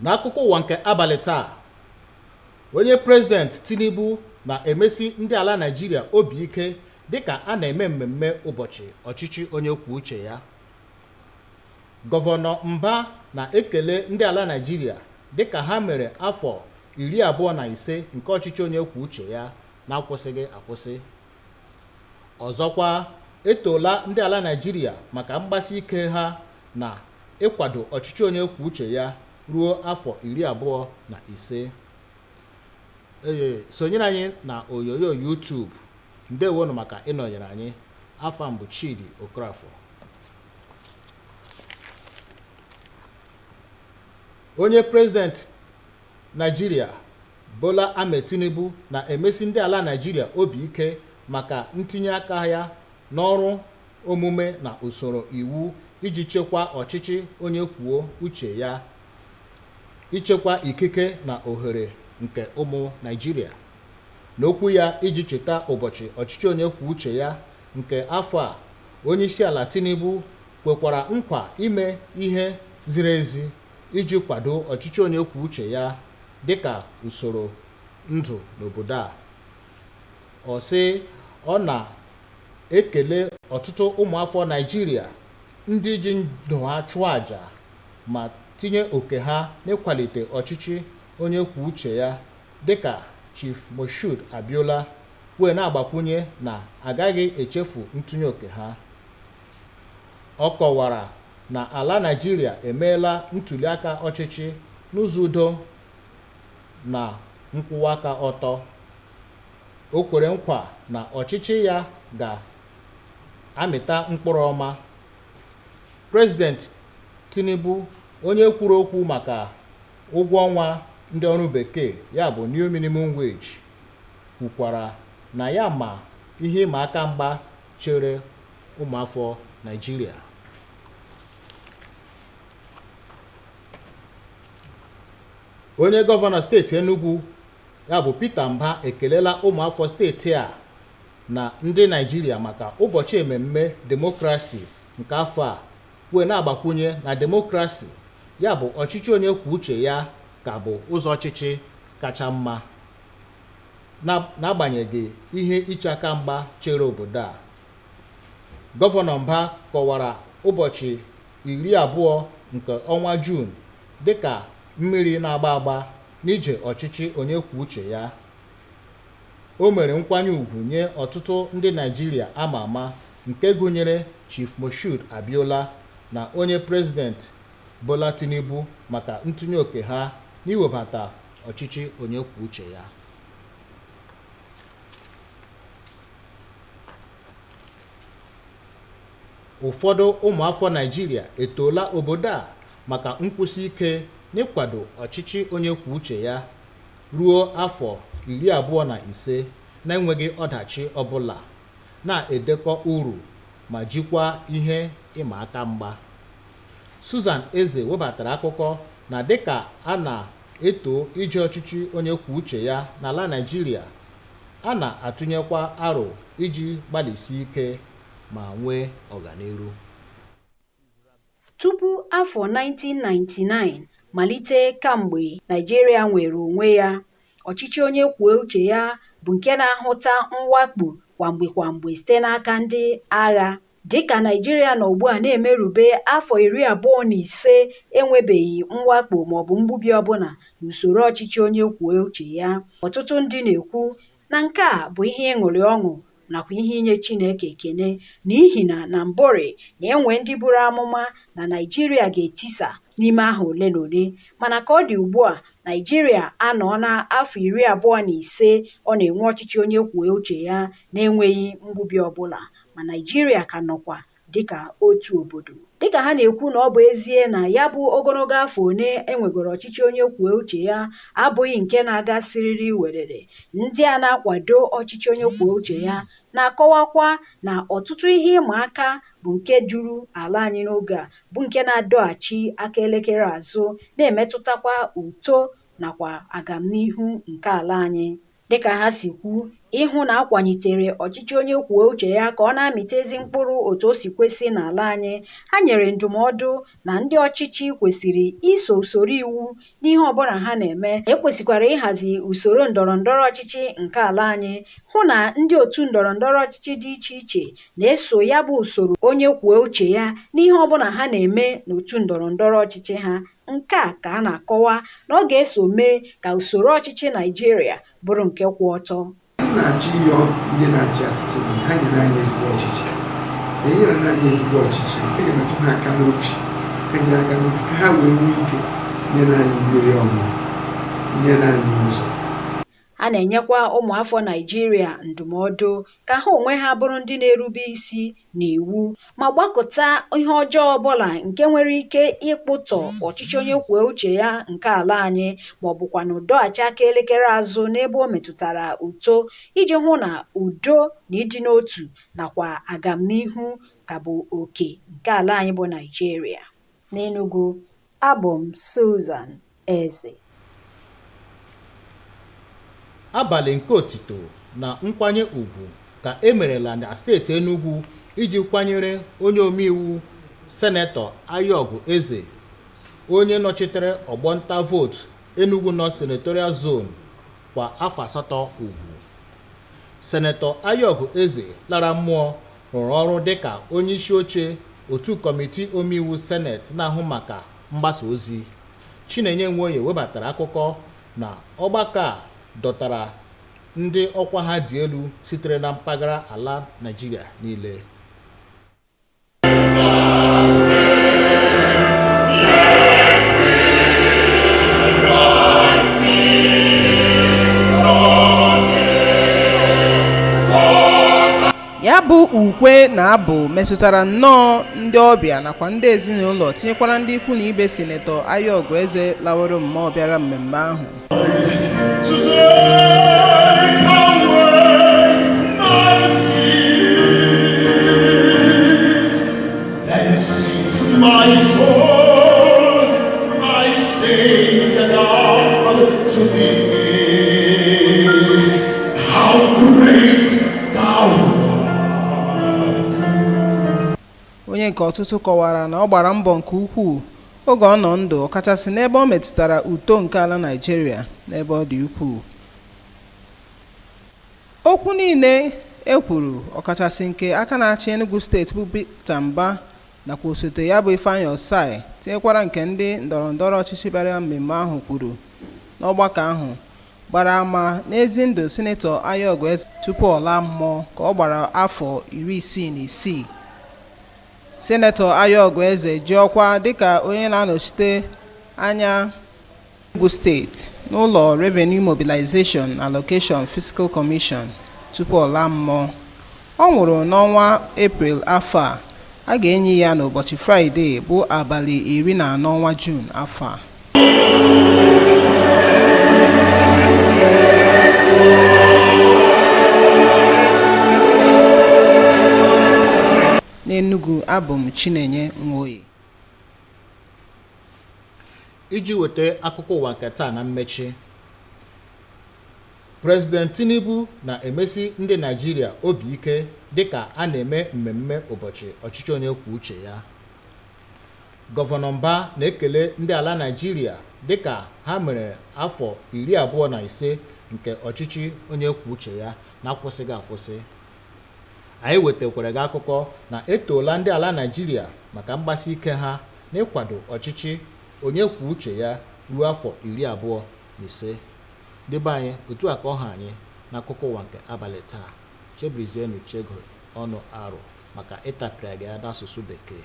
N'akụkọ ụwa nke abalị taa, onye prezident Tinubu na-emesi ndị ala Naịjirịa obi ike dịka a na-eme mmemme ụbọchị ọchịchị onye kwuo uche ya. Gọvanọ Mba na-ekele ndị ala Naịjirịa dịka ha mere afọ 25 nke ọchịchị onye kwuo uche ya na-akwụsịghị akwụsị. Ọzọkwa, etoola ndị ala Naịjirịa maka mgbasi ike ha na ịkwado ọchịchị onye kwuo uche ya ruo afọ 25. Sonyere anyị na onyonyo YouTube. Ndewonu maka ịnọnyere anyị. Afa m bụ Chidi Okrafọ. Onye prezident Naịjirịa Bola Ahmed Tinubu na-emesi ndị ala Naịjirịa obi ike maka ntinye aka ya n'ọrụ omume na usoro iwu iji chekwaa ọchịchị onye kwuo uche ya, ichekwa ikike na ohere nke ụmụ Naịjirịa. N'okwu ya iji cheta ụbọchị ọchịchị onye kwuo uche ya nke afọ a, onyeisiala Tinubu kwekwara nkwa ime ihe ziri ezi iji kwado ọchịchị onye kwuo uche ya dịka usoro ndụ n'obodo a. Ọ sị ọ na-ekele ọtụtụ ụmụafọ Naịjirịa ndị ji ndụ ha chụọ àjà ma tinye oke ha n'ịkwalite ọchịchị onye kwuo uche ya dịka Chief Moshood Abiola, wee na-agbakwunye na agaghị echefu ntụnye oke ha. Ọ kọwara na ala Naịjirịa emeela ntụliaka ọchịchị n'ụzọ udo na nkwụwa aka ọtọ. O kwere nkwa na ọchịchị ya ga-amịta mkpụrụ ọma. Prezident Tinubu, onye kwuru okwu maka ụgwọ ọnwa ndị ọrụ bekee ya bụ New Minimum Wage, kwukwara na ya ma ihe ịma aka mgba chere ụmụafọ Naịjirịa. Onye gọvanọ steeti Enugu ya bụ Peter Mba ekelela ụmụafọ steeti a na ndị Naịjirịa maka ụbọchị ememme demokrasi nke afọ a, wee na-agbakwunye na demokrasi ya bụ ọchịchị onye kwuo uche ya ka bụ ụzọ ọchịchị kacha mma n'agbanyeghị ihe iche aka mgba chere obodo a. Gọvanọ Mba kọwara ụbọchị 20 nke ọnwa Juun dịka mmiri na-agba agba n'ije ọchịchị onye kwuo uche ya. O mere nkwanye ùgwù nye ọtụtụ ndị Naịjirịa ama ama nke gụnyere Chief Moshood Abiola na onye prezident Bola Tinubu maka ntụnye oke ha n'iwebata ọchịchị onye kwuo uche ya. Ụfọdụ ụmụafọ Naịjirịa etoola obodo a maka nkwụsi ike n'ịkwado ọchịchị onye kwuo uche ya ruo afọ 25 na-enweghị ọdachi ọbụla, na-edekọ uru ma jikwaa ihe ịma aka mgba. Susan Eze webatara akụkọ na dịka a na-eto ije ọchịchị onye kwuo uche ya n'ala Naịjirịa, a na-atụnyekwa aro iji gbalịsi ike ma nwee ọganihu. Tupu afọ 1999 malite, kamgbe Naịjirịa nwere onwe ya, ọchịchị onye kwuo uche ya bụ nke na-ahụta mwakpo kwamgbe site n'aka ndị agha. Dịka Naịjirịa nọ ugbu a na-emerube afọ 25 enwebeghị mwakpo maọbụ mgbubi ọbụla n'usoro ọchịchị onye kwuo uche ya, ọtụtụ ndị na-ekwu na nke a bụ ihe ịṅụrị ọṅụ nakwa ihe inye Chineke ekene, n'ihi na mbụrị na-enwe ndị buru amụma na Naịjirịa ga-etisa n'ime aha ole na ole, mana ka ọ dị ugbu a, Naịjirịa anọ na afọ 25 ọ na-enwe ọchịchị onye kwuo uche ya na-enweghị mgbubi ọbụla, ma Naịjirịa ka nọkwa dịka otu obodo. Dịka ha na-ekwu na ọ bụ ezie na ya bụ ogologo afọ one enwegoro ọchịchị onye kwuo uche ya abụghị nke na-aga siriri werere, ndị a na-akwado ọchịchị onye kwuo uche ya na-akọwakwa na ọtụtụ ihe ịma aka bụ nke juru ala anyị n'oge a, bụ nke na-adọghachi aka elekere azụ, na-emetụtakwa uto nakwa agamnihu nke ala anyị. dịka ha si kwu ịhụ na akwanitere ọchịchị onye kwuo uche ya ka ọ na-amịta ezi mkpụrụ otu o si kwesị n'ala anyị. Ha nyere ndụmọdụ na ndị ọchịchị kwesịrị iso usoro iwu n'ihe ọbụla ha na-eme. Ekwesịkwara ịhazi usoro ndọrọndọrọ ọchịchị nke ala anyị, hụ na ndị otu ndọrọndọrọ ọchịchị dị iche iche na-eso ya bụ usoro onye kwuo uche ya n'ihe ọbụla ha na-eme n'otu ndọrọndọrọ ọchịchị ha. Nke a ka a na-akọwa na ọ ga-eso mee ka usoro ọchịchị Naịjirịa bụrụ nke kwụ ọtọ. na-achị ịyọ ndị na-achị achịchị ha nyere anyị ezigbo ọchịchị, enyere anyị ezigbo ọchịchị, a ga-emetụ ha aka n'obi ka ha wee nwee ike nyere anyị mmiri ọṅụṅụ, nyere anyị ụzọ. A na-enyekwa ụmụafọ Naịjirịa ndụmọdụ ka ha onwe ha bụrụ ndị na-erube isi n'iwu ma gbakọta ihe ọjọọ ọbụla nke nwere ike ịkpụtọ ọchịchị onye kwuo uche ya nke ala anyị, ma ọ bụkwa na dọghachi aka elekere azụ n'ebe o metụtara uto, iji hụ na udo na ịdị n'otu nakwa agamnihu ka bụ oke nke ala anyị bụ Naịjirịa. N'Enugu, abụ m Susan Eze. Abalị nke otito na nkwanye ùgwù ka emerela na steeti Enugu iji kwanyere onye omeiwu Senetọ Ayọgụ Eze, onye nọchitere ọgbọnta vootu Enugu North Senatorial Zone kwa afọ 8 ugwu. Senetọ Ayọgụ Eze lara mmụọ rụrụ ọrụ dịka onye isi oche otu kọmitii omeiwu Senate na-ahụ maka mgbasa ozi. Chinenye Nwoye webatara akụkọ na ọgbakọ a dọtara ndị ọkwa ha dị elu sitere na mpaghara ala Naịjirịa niile. Ya bụ ukwe na abụ metụtara nnọọ ndị ọbịa nakwa ndị ezinụlọ, tinyekwara ndị ikwu na ibe Senetọ Ayọgụ Eze laworo mmụọ bịara mmemme ahụ. Onye nke ọtụtụ kọwara na ọ gbara mbọ nke ukwuu oge ọ nọ ndụ, ọkachasị n'ebe ọ metụtara uto nke ala Naịjirịa n'ebe ọ dị ukwuu. Okwu niile ekwuru, ọkachasị nke aka na-achị Enugu steeti bụ Peter Mba nakwa osote ya bụ Ifeanyi Osai, tinyekwara nke ndị ndọrọndọrọ ọchịchị bịara mmemme ahụ kwuru n'ọgbakọ ahụ, gbara ama n'ezi ndụ Senetọ Ayọgụ Eze tupu ọ laa mmụọ ka ọ gbara afọ 66. Senetọ Ayọgụ Eze ji ọkwa dịka onye na-anọchite anya Enugu steeti n'ụlọ Revenue Mobilization Allocation Fiscal Commission tupu ọ laa mmụọ. Ọ nwụrụ n'ọnwa Eprel afọ a ga-enye ya n'ụbọchị Fraịde bụ abalị 14 ọnwa Juun afọ a. N'Enugu, abụ m Chinenye Nwoye. Iji weta akụkọ ụwa nke taa na mmechi, President Tinubu na-emesi ndị Naịjirịa obi ike dịka a na-eme mmemme ụbọchị ọchịchị onye kwuo uche ya. Gọvanọ Mba na-ekele ndị ala Naịjirịa dịka ha mere afọ 25 nke ọchịchị onye kwuo uche ya na-akwụsịghị akwụsị. Anyị wetakwara gị akụkọ na etoola ndị ala Naịjirịa maka mgbasi ike ha n'ịkwado ọchịchị onye kwuo uche ya ruo afọ 25. Debe anyị otu a ka ọha anyị n'akụkọ ụwa nke abalị taa. Chebrizienu Chego ọnụ arụ maka ịtapịa gị ya n'asụsụ Bekee.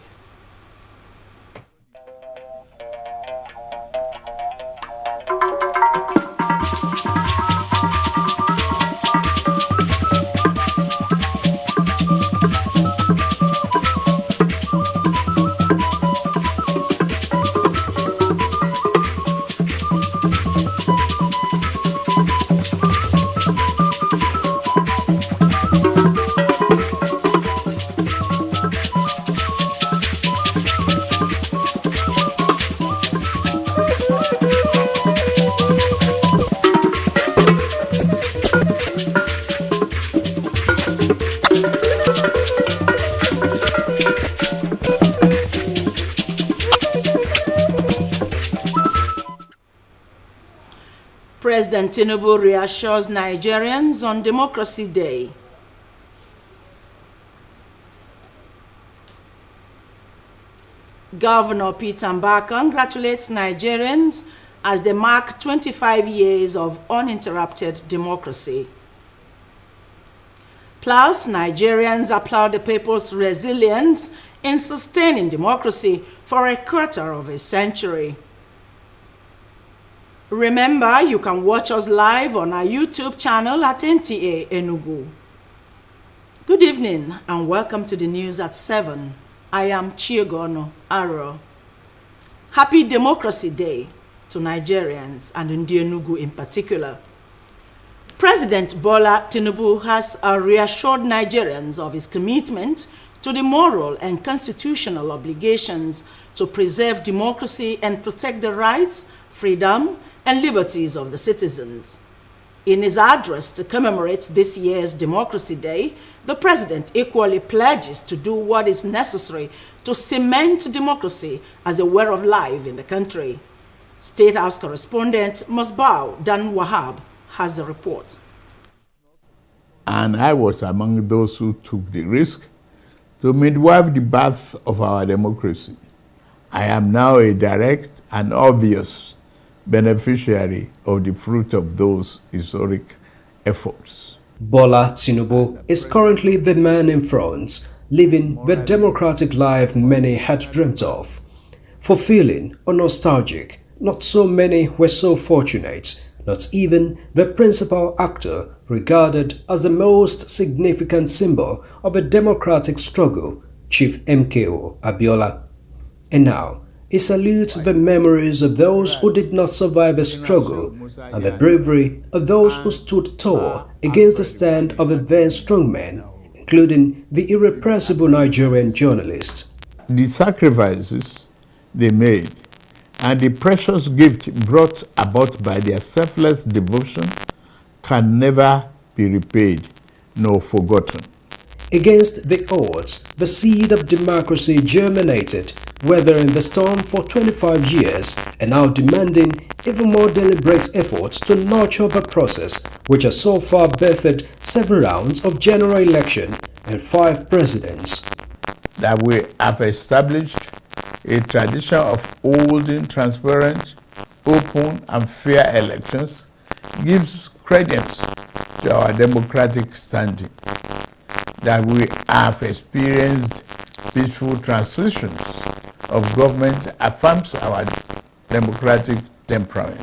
President Tinubu reassures Nigerians on Democracy Day. Governor Peter Mbah congratulates Nigerians as they mark 25 years of uninterrupted democracy. Plus, Nigerians applaud the people's resilience in sustaining democracy for a quarter of a century. Remember, you can watch us live on our YouTube channel at NTA ENUGU. Good evening and welcome to the news at 7. I am Chiegono Aro. Happy Democracy Day to Nigerians and Ndi Enugu in particular. President Bola Tinubu has reassured Nigerians of his commitment to the moral and constitutional obligations to preserve democracy and protect the rights, freedom, and liberties of the citizens. In his address to commemorate this year's Democracy Day, the president equally pledges to do what is necessary to cement democracy as a way of life in the country. State House correspondent Musbau Dan Wahab has the report. And I was among those who took the risk to midwife the birth of our democracy. I am now a direct and obvious beneficiary of the fruit of those historic efforts. Bola Tinubu is currently the man in front, living the democratic life many had dreamt of. Fulfilling or nostalgic, not so many were so fortunate, not even the principal actor regarded as the most significant symbol of a democratic struggle, Chief MKO Abiola. And now, he salutes the memories of those who did not survive the struggle and the bravery of those who stood tall against the stand of a then strong men, including the irrepressible Nigerian journalist. The sacrifices they made and the precious gift brought about by their selfless devotion can never be repaid nor forgotten. Against the odds, the seed of democracy germinated, weathering the storm for 25 years and now demanding even more deliberate efforts to nurture the process, which has so far birthed 7 rounds of general election and 5 presidents. That we have established a tradition of holding transparent, open and fair elections gives credence to our democratic standing. That we have experienced peaceful transitions of government affirms our democratic temperament.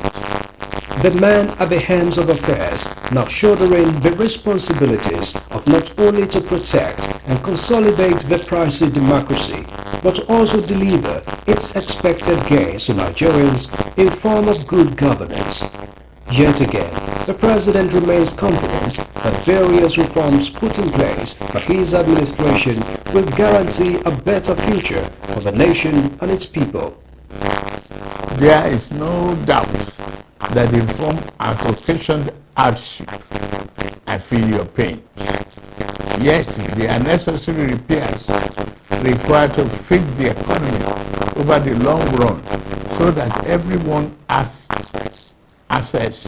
The man at the hands of affairs, now shouldering the responsibilities of not only to protect and consolidate the pricey democracy, but also deliver its expected gains to Nigerians in form of good governance. Yet again, the president remains confident that various reforms put in place by his administration will guarantee a better future for the nation and its people. There is no doubt that the reform has occasioned hardship. I feel your pain. Yet, there are necessary repairs required to fix the economy over the long run so that everyone has access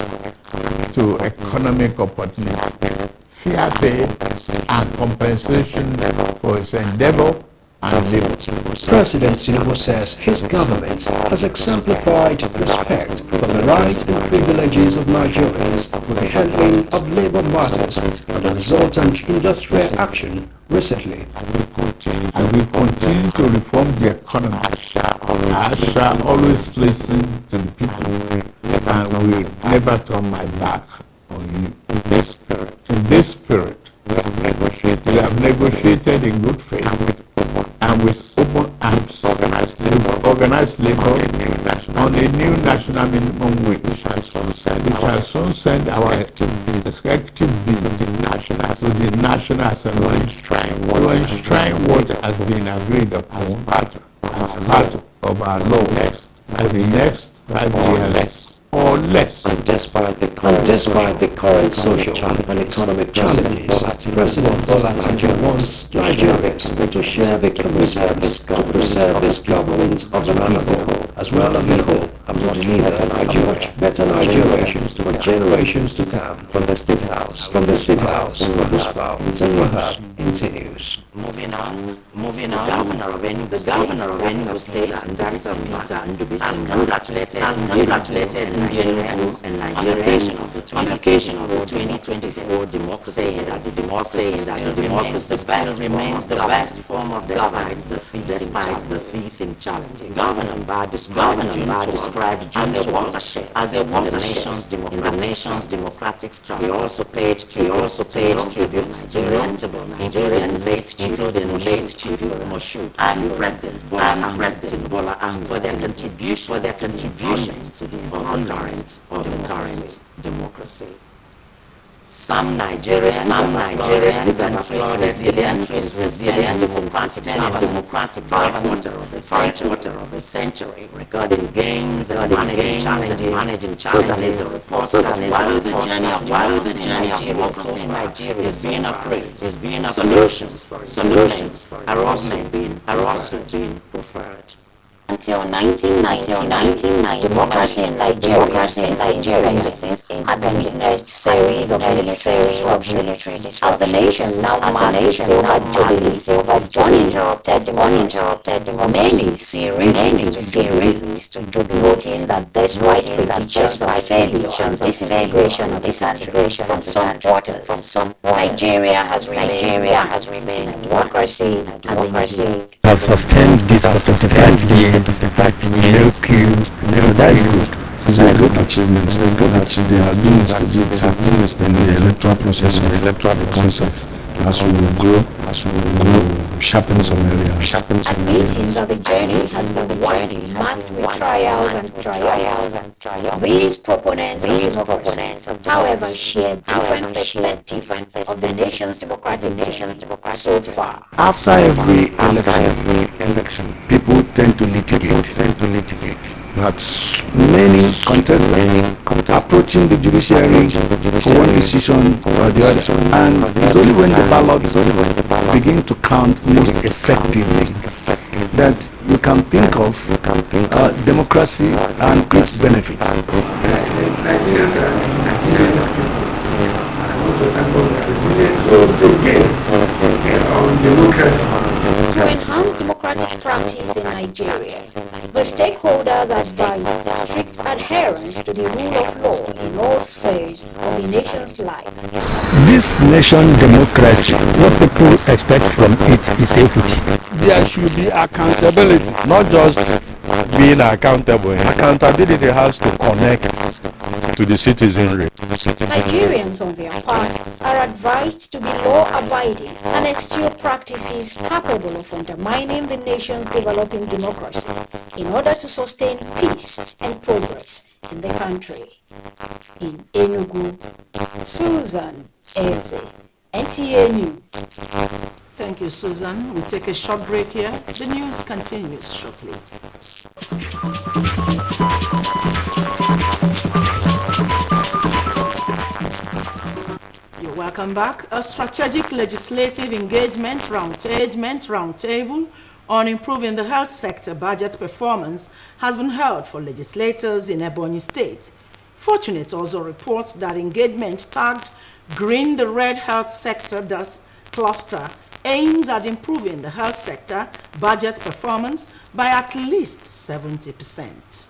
to economic opportunity, fair pay, and compensation for its endeavor and labor. President Tinubu says his government has exemplified respect for the rights and privileges of Nigerians with the handling of labor matters and the resultant industrial action recently. And we continue to reform the economy. I shall always listen to the people and will never turn my back on you. In this spirit, we have negotiated in good faith and with open arms organized labor on a new national minimum wage. We shall soon send our executive bill to the National Assembly to enshrine what has been agreed upon as part of our law for the next 5 years or less. And despite the current social and economic challenges, President Bola Tinubu wants Nigerians to share the commitment to preserve this government of the people, as well as the hope of better Nigeria for generations to come. From the State House, Whisper continues. Moving on, the governor of Enugu State, Dr. Peter Ndubisi, has congratulated Nigerians and Nigerians on the occasion of the 2024 democracy, saying that the democracy still remains the best form of government despite the defeating challenges. Governor Mba described June as a watershed in the nation's democratic struggle. He also paid tribute to Nigerian late including late Chief Moshood and President Bola Ahmed for their contributions to the undercurrent of the current democracy. Some Nigerians applaud resilience in sustained democratic governance for a century, recording gains and managing challenges. The report that while the journey of democracy in Nigeria is being appraised, solutions are also being preferred. Until 1999, democracy in Nigeria had been witnessed series of military disruptions as the nation now marks silver jubilee, uninterrupted democracy. Many see reasons to jubilate, noting that despite predictions of failure and disintegration from some quarters, Nigeria has remained a democracy have sustained this for 25 years. No coup. So that's good. So that's a good achievement. It's a good achievement. They have been established in the electoral process, the electoral concept. As we grow, sharpen some areas. Admitting that the journey has been one marked with trials and triumphs. These proponents of democracy, however, share different perspectives of the nation's democratic so far. After every election, people tend to litigate. You had many contestants approaching the judiciary for one decision or the other, and it's only when the ballots begin to count most effectively that you can think of democracy and its benefits. Nigerians are serious people. So again on democracy. To enhance democratic practice in Nigeria, the stakeholders advise strict adherence to the rule of law in all spheres of the nation's life. This nation democracy, what people expect from it is equity. There should be accountability, not just being accountable. Accountability has to connect to the citizenry. Nigerians, on their part, are advised to be law-abiding and eschew practices capable of undermining the nation's developing democracy in order to sustain peace and progress in the country. In Enugu, Susan Eze, NTA News. Thank you, Susan. We'll take a short break here. The news continues shortly. You're welcome back. A strategic legislative engagement roundtable on improving the health sector budget performance has been held for legislators in Ebonyi State. Fortunate also reports that engagement tagged Green the Red Health Sector Cluster aims at improving the health sector budget performance by at least 70%.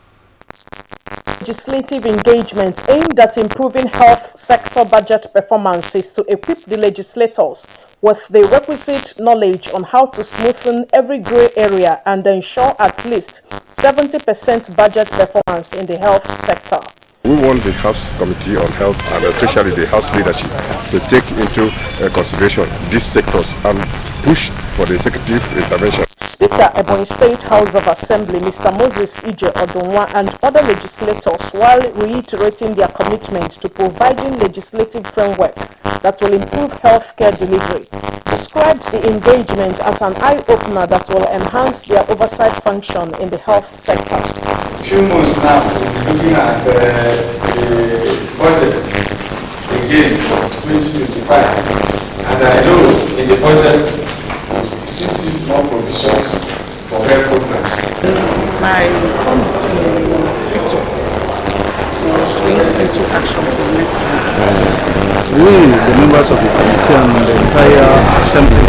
Legislative engagement aimed at improving health sector budget performances to equip the legislators with the requisite knowledge on how to smoothen every gray area and ensure at least 70% budget performance in the health sector. We want the House Committee on Health and especially the House leadership to take into consideration these sectors and push for the executive intervention. Speaker Ebonyi State House of Assembly Mr. Moses Ije Odunwa and other legislators, while reiterating their commitment to providing legislative framework that will improve healthcare delivery, described the engagement as an eye-opener that will enhance their oversight function in the health sector. few months now, looking at the budget again for 2025, and I know in the budget we still see more provisions for health programs. My comes to sit up to swing into action for next week. We, the members of the committee and the entire assembly,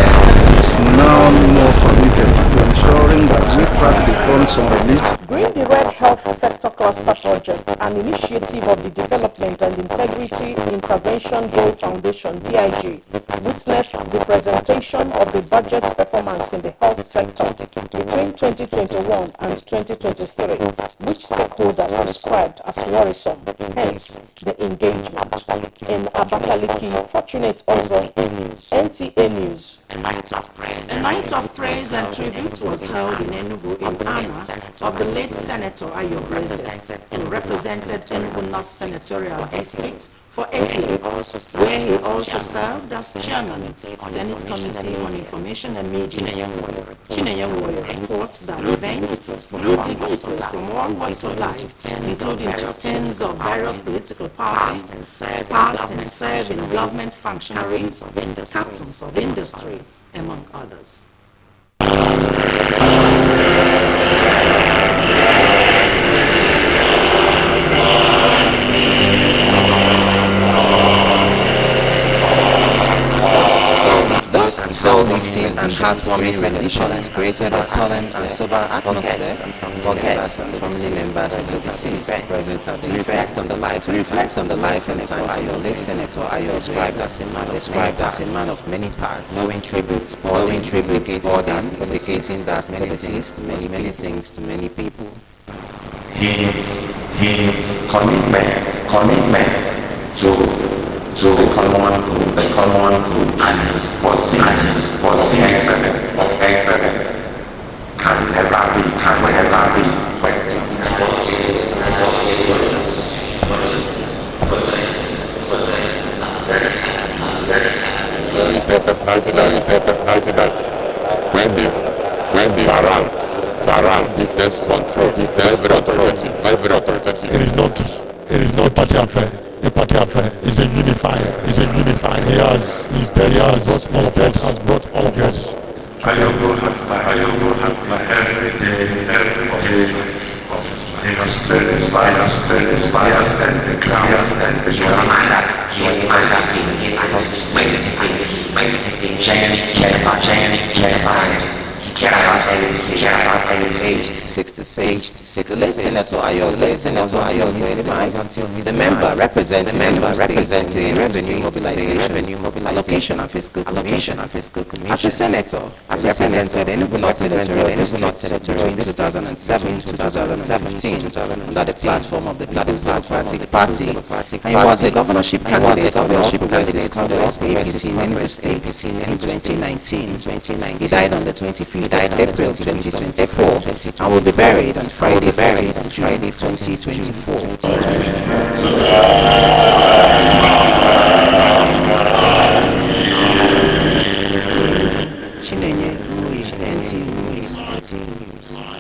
is now more committed to ensuring that we track the funds on the list. Bring the Red Health Sector Cluster Project, an initiative of the Development and Integrity Intervention Goal Foundation, DIG, witnessed the presentation of the budget performance in the health sector between 2021 and 2023, which stakeholders described as worrisome, hence the engagement. In Abakaliki, Fortunate also, NTA News. A night of praise and tribute was held in Enugu in honor of the late Senator Ayo Breze, who represented Enugu North Senatorial District for 8 years, where he also served as chairman, Senate Committee on Information and Media. Chinenye reports that the event drew dignitaries from all walks of life, including chieftains of various political parties, past and serving government functionaries, captains of industries, among others. Soul-lifting and heartwarming rendition has created a solemn and sober atmosphere for guests and family members of the deceased present at the reflect on the life and time of your late Senator Ayo, described as a man of many parts, knowing tributes, indicating that many deceased, many things to many people. His commitment to the common good and his pursuit of excellence can never be questioned. So he's a personality that when they surround, he takes control, he takes very authoritative. It is not party affair. A party affair is a unifier. He has brought all of us. Ayogo has every day. He has played his bias and the crowds and the that he Aged 66, the late Senator Ayo, the member representing the revenue mobilization, allocation and fiscal commission. As a senator, represented Enugu North Senatorial between 2007 to 2017 under the platform of the People's Democratic Party, and he was a governorship candidate for the APC in Enugu State in 2019. He died on the 25th of April 2024 and will be buried on Friday 2024.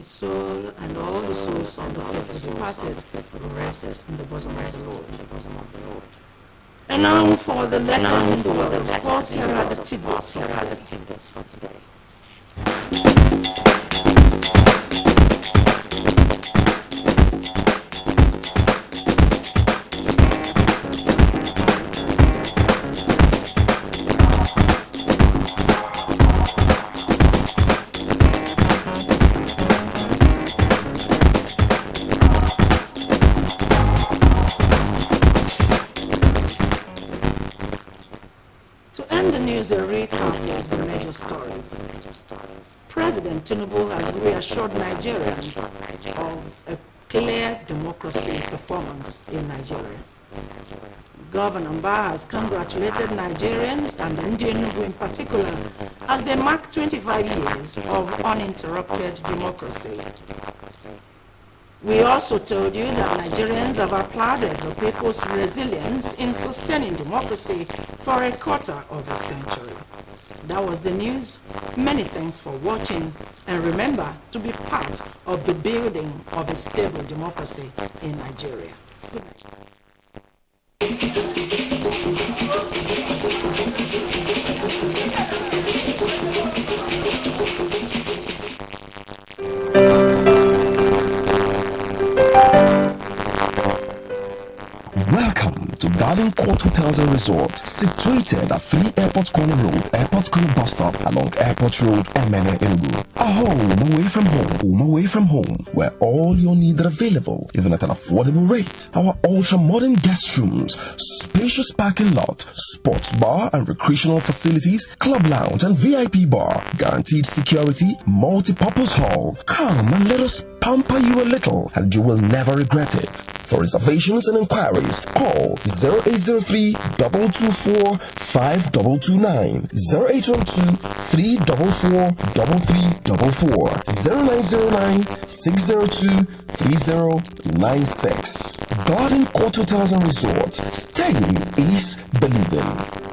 Soul and all the souls of the faithful departed rest in the bosom of the Lord. And now for the letters and for the sports, here are the tidbits for today. A recap of the major stories. President Tinubu has reassured Nigerians of a clear democracy performance in Nigeria. Governor Mba has congratulated Nigerians and Ndi Enugu in particular as they mark 25 years of uninterrupted democracy. We also told you that Nigerians have applauded the people's resilience in sustaining democracy for a quarter of a century. That was the news. Many thanks for watching, and remember to be part of the building of a stable democracy in Nigeria. Good night. Welcome to Garden Court Hotels and Resorts, situated at 3 Airport Corner Road, Airport Corner Bus Stop along Airport Road, NTA ENUGU. A home away from home, where all your needs are available, even at an affordable rate. Our ultra-modern guest rooms, spacious parking lot, sports bar and recreational facilities, club lounge and VIP bar, guaranteed security, multi-purpose hall. Come and let us pamper you a little, and you will never regret it. For reservations and inquiries, call 0803-224-5229, 0812-344-3344, 0909-602-3096. Garden Court Hotels and Resorts. Staying is believing.